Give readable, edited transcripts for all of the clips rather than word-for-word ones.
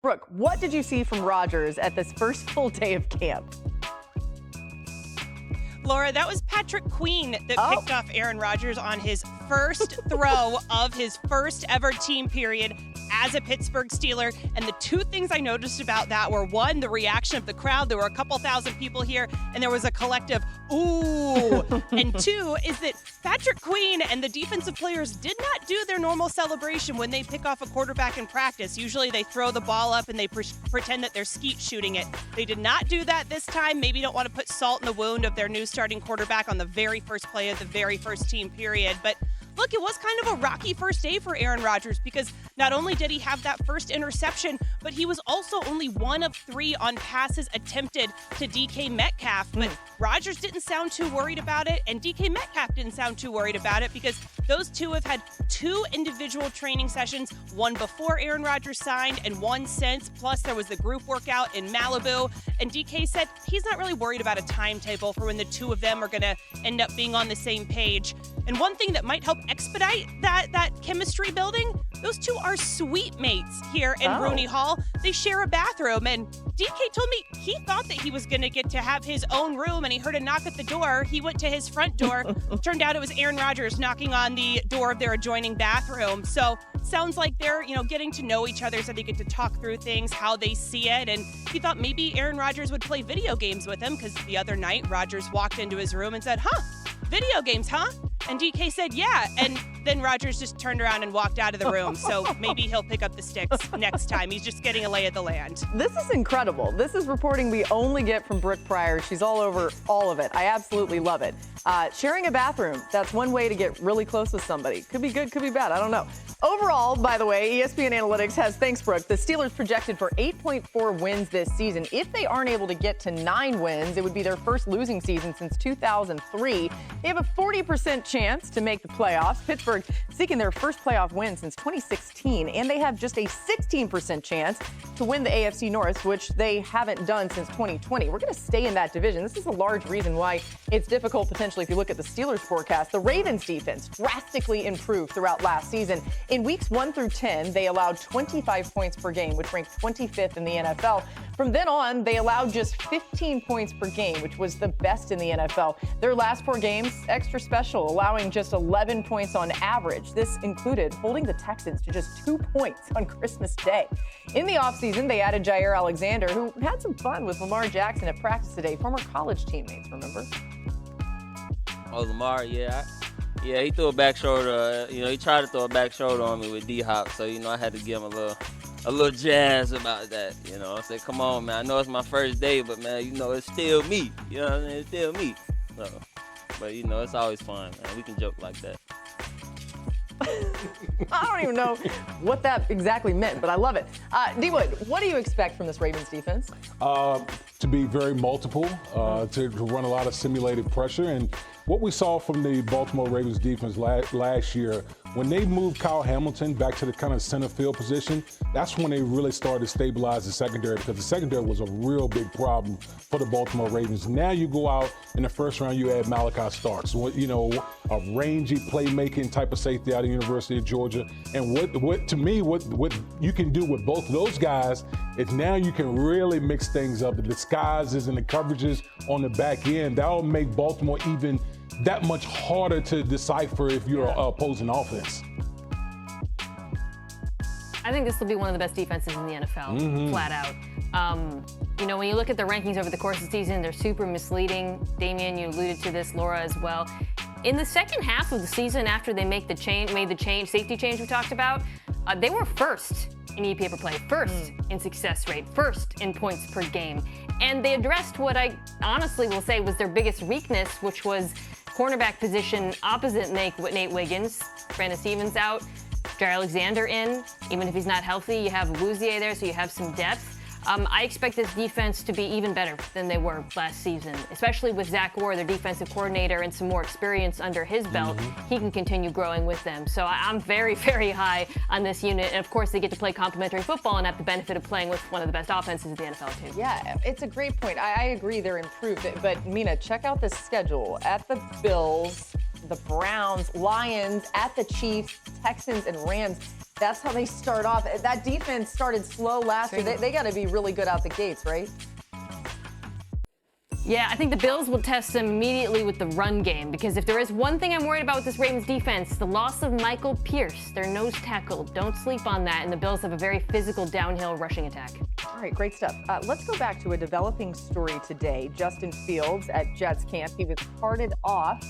Brooke, what did you see from Rodgers at this first full day of camp? Laura, that was Patrick Queen that picked off Aaron Rodgers on his first throw of his first ever team period as a Pittsburgh Steeler. And the two things I noticed about that were, one, the reaction of the crowd. There were a couple thousand people here, and there was a collective, ooh. And two, is that Patrick Queen and the defensive players did not do their normal celebration when they pick off a quarterback in practice. Usually they throw the ball up and they pretend that they're skeet shooting it. They did not do that this time. Maybe don't want to put salt in the wound of their new starting quarterback on the very first play of the very first team period. But look, it was kind of a rocky first day for Aaron Rodgers because not only did he have that first interception, but he was also only 1 of 3 on passes attempted to DK Metcalf. But Rodgers didn't sound too worried about it, and DK Metcalf didn't sound too worried about it because those two have had 2 individual training sessions, one before Aaron Rodgers signed and one since. Plus, there was the group workout in Malibu, and DK said he's not really worried about a timetable for when the two of them are going to end up being on the same page. And one thing that might help expedite that chemistry building, those two are suite mates here in Rooney Hall. They share a bathroom, and DK told me he thought that he was going to get to have his own room, and he heard a knock at the door. He went to his front door. Turned out it was Aaron Rodgers knocking on the door of their adjoining bathroom. So sounds like they're, getting to know each other so they get to talk through things, how they see it. And he thought maybe Aaron Rodgers would play video games with him because the other night Rodgers walked into his room and said, video games, huh? And DK said, yeah. And then Rodgers just turned around and walked out of the room. So maybe he'll pick up the sticks next time. He's just getting a lay of the land. This is incredible. This is reporting we only get from Brooke Pryor. She's all over all of it. I absolutely love it. Sharing a bathroom, that's one way to get really close with somebody. Could be good, could be bad. I don't know. Overall, by the way, ESPN Analytics has, thanks, Brooke, the Steelers projected for 8.4 wins this season. If they aren't able to get to 9 wins, it would be their first losing season since 2003. They have a 40% chance to make the playoffs. Pittsburgh seeking their first playoff win since 2016, and they have just a 16% chance to win the AFC North, which they haven't done since 2020. We're going to stay in that division. This is a large reason why it's difficult potentially if you look at the Steelers forecast. The Ravens defense drastically improved throughout last season. In weeks 1 through 10, they allowed 25 points per game, which ranked 25th in the NFL. From then on, they allowed just 15 points per game, which was the best in the NFL. Their last 4 games, extra special, allowing just 11 points on average. This included holding the Texans to just 2 points on Christmas Day. In the offseason, they added Jair Alexander, who had some fun with Lamar Jackson at practice today. Former college teammates, remember? Oh, Lamar, yeah. Yeah, he threw a back shoulder. He tried to throw a back shoulder on me with D-Hop, so, I had to give him a little jazz about that. I said, come on, man. I know it's my first day, but, man, it's still me. You know what I mean? It's still me. So, but, it's always fun, man. We can joke like that. I don't even know what that exactly meant, but I love it. D-Wood, what do you expect from this Ravens defense? To be very multiple, to run a lot of simulated pressure. And what we saw from the Baltimore Ravens defense last year, when they moved Kyle Hamilton back to the kind of center field position, that's when they really started to stabilize the secondary, because the secondary was a real big problem for the Baltimore Ravens. Now you go out in the first round, you add Malachi Starks, a rangy playmaking type of safety out of the University of Georgia. And what you can do with both of those guys is now you can really mix things up. The disguises and the coverages on the back end, that'll make Baltimore even that much harder to decipher if you're opposing offense. I think this will be one of the best defenses in the NFL, flat out. When you look at the rankings over the course of the season, they're super misleading. Damian, you alluded to this, Laura as well. In the second half of the season, after they made the safety change we talked about, they were first in EPA per play, first in success rate, first in points per game. And they addressed what I honestly will say was their biggest weakness, which was cornerback position opposite Nate Wiggins. Brandon Stevens out, Jair Alexander in. Even if he's not healthy, you have Louisier there, so you have some depth. I expect this defense to be even better than they were last season, especially with Zach Orr, their defensive coordinator, and some more experience under his belt. He can continue growing with them. So I'm very, very high on this unit. And, of course, they get to play complementary football and have the benefit of playing with one of the best offenses in the NFL, too. Yeah, it's a great point. I agree they're improved. But, Mina, check out the schedule. At the Bills, the Browns, Lions, at the Chiefs, Texans, and Rams. That's how they start off. That defense started slow last year. They got to be really good out the gates, right? Yeah, I think the Bills will test them immediately with the run game, because if there is one thing I'm worried about with this Ravens defense, the loss of Michael Pierce, their nose tackle. Don't sleep on that, and the Bills have a very physical downhill rushing attack. All right, great stuff. Let's go back to a developing story today. Justin Fields at Jets camp. He was carted off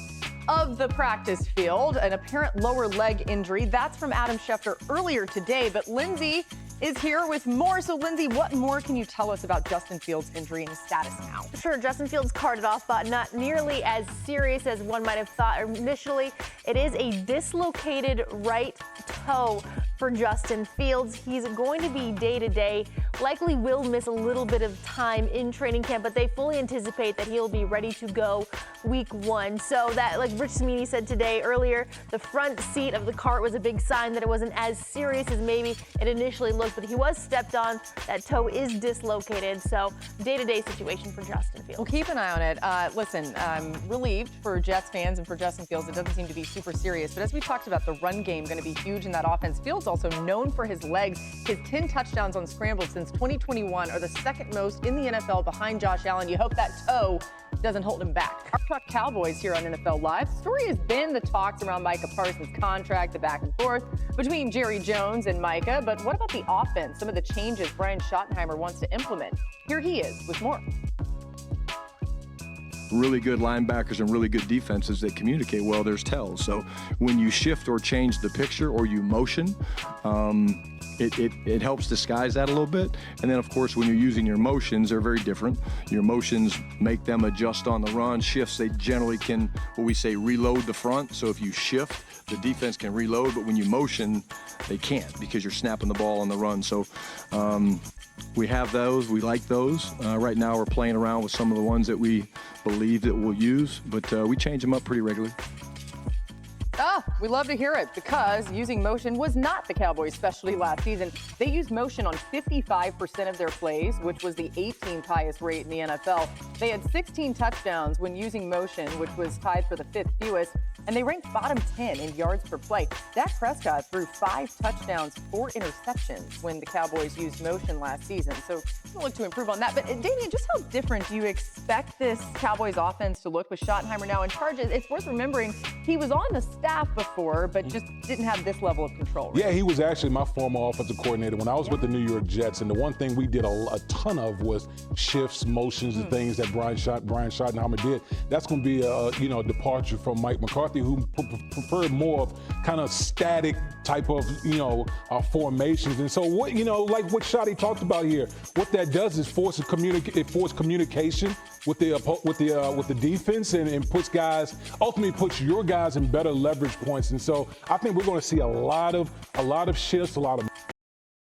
of the practice field, an apparent lower leg injury. That's from Adam Schefter earlier today, but Lindsay is here with more. So, Lindsay, what more can you tell us about Justin Fields' injury and his status now? Sure, Justin Fields carted off, but not nearly as serious as one might have thought initially. It is a dislocated right toe for Justin Fields. He's going to be day-to-day, likely will miss a little bit of time in training camp, but they fully anticipate that he'll be ready to go week 1. So that, like Rich Cimini said today earlier, the front seat of the cart was a big sign that it wasn't as serious as maybe it initially looked, but he was stepped on. That toe is dislocated, so day-to-day situation for Justin Fields. Well, keep an eye on it. Listen, I'm relieved for Jets fans and for Justin Fields. It doesn't seem to be super serious, but as we talked about, the run game going to be huge in that offense. Fields also known for his legs. His 10 touchdowns on scrambles since 2021 are the second most in the NFL behind Josh Allen. You hope that toe doesn't hold him back. Our Talk Cowboys here on NFL Live. The story has been the talks around Micah Parsons' contract, the back and forth between Jerry Jones and Micah. But what about the offense? Some of the changes Brian Schottenheimer wants to implement. Here he is with more. Really good linebackers and really good defenses that communicate well, there's tells. So when you shift or change the picture or you motion, it helps disguise that a little bit. And then, of course, when you're using your motions, they're very different. Your motions make them adjust on the run. Shifts, they generally can, what we say, reload the front. So if you shift, the defense can reload, but when you motion, they can't because you're snapping the ball on the run. So we have those. We like those. Right now we're playing around with some of the ones that we believe that we'll use, but we change them up pretty regularly. We love to hear it because using motion was not the Cowboys' specialty last season. They used motion on 55% of their plays, which was the 18th highest rate in the NFL. They had 16 touchdowns when using motion, which was tied for the 5th fewest, and they ranked bottom 10 in yards per play. Dak Prescott threw 5 touchdowns, 4 interceptions when the Cowboys used motion last season. So we'll look to improve on that. But Damian, just how different do you expect this Cowboys offense to look with Schottenheimer now in charge? It's worth remembering he was on the staff before, but just didn't have this level of control. Right? Yeah, he was actually my former offensive coordinator when I was with the New York Jets, and the one thing we did a ton of was shifts, motions, and things that Brian Schottenheimer did. That's going to be a departure from Mike McCarthy, who preferred more of kind of static type of formations. And so what like what Shotty talked about here, what that does is force communication with the defense and ultimately puts your guys in better leverage points. And so I think we're going to see a lot of shifts, a lot of